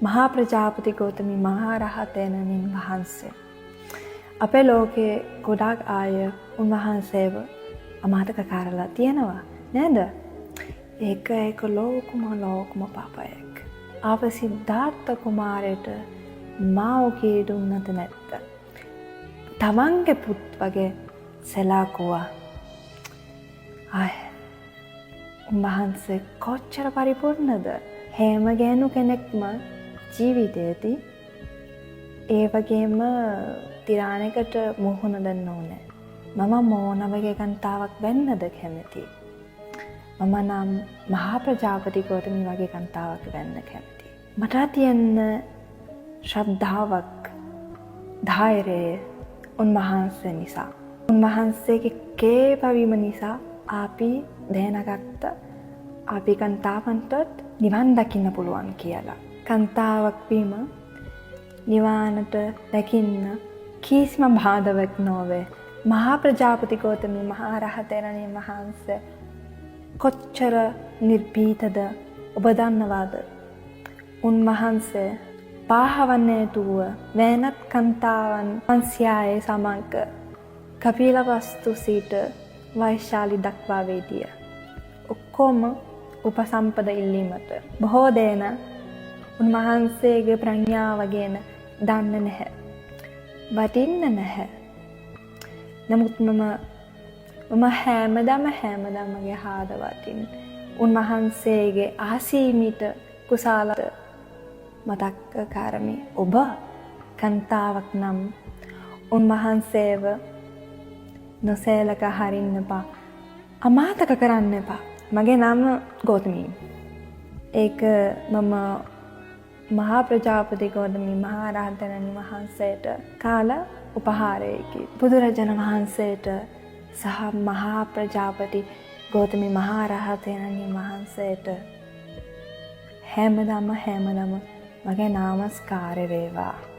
මහා ප්‍රජාපති ගෞතමී මහා රහතෙනණින් වහන්සේ. අපේ ලෝකේ ගොඩාක් අය උන්වහන්සේව අමතක කරලා තියෙනවා නේද? ඒක ලෝකම පාපයක්. ආව සිද්ධාර්ථ කුමාරයට මාවගේ දුන්නත නැත්ත. තමන්ගේ පුත් වගේ සැලකුවා. උන්වහන්සේ කොච්චර පරිපූර්ණද? හැම ගෑනු කෙනෙක්ම ජීවිතයේදී ඒ වගේම තිරාණයකට මුහුණ දෙන්න ඕනේ. මම මෝන වගේ කාන්තාවක් වෙන්නද කැමති. මම නම් මහා ප්‍රජාපති ගෞතමී වගේ කාන්තාවක් වෙන්න කැමති. මට තියෙන ශ්‍රද්ධාවක්, ධෛර්යය උන්වහන්සේ නිසා. උන්වහන්සේගේ කේපවීම නිසා අපි දැනගත්ත අපි කාන්තාවන්ට නිවන් දකින්න පුළුවන් කියලා. කාන්තාවක් වීම නිවනට දකින්න කිසිම බාධාවක් නොවේ. මහා ප්‍රජාපති ගෞතමී මහා රහතෙනණින් වහන්සේ කොච්චර නිර්භීතද ඔබ දන්නවාද? උන්වහන්සේ පාහවන්නේ තුව වෙනත් කාන්තාවන් 500 සමග කපිලවස්තු සිට වෛශාලි දක්වා වේදිය. ඔක්කොම උපසම්පද ඉල්ලීමට. බොහෝ දෙනා උන්වහන්සේගේ ප්‍රඥාව ගැන දන්නේ නැහැ. වටින්නේ නැහැ. නමුත් මම හැමදාමගේ හදවතින් උන්වහන්සේගේ අසීමිත කුසල මතක් කරමි. ඔබ කාන්තාවක් නම් උන්වහන්සේව නොසලක හරින්න එපා. අමතක කරන්න එපා. මගේ නම ගෞතමී. ඒක මම මහා ප්‍රජාපති ගෞතමී මහා රහතන් වහන්සේට කාල උපහාරයකි. බුදුරජාණන් වහන්සේට සහ මහා ප්‍රජාපති ගෞතමී මහා රහතන් වහන්සේට හැමදාම මගේ නමස්කාරය වේවා.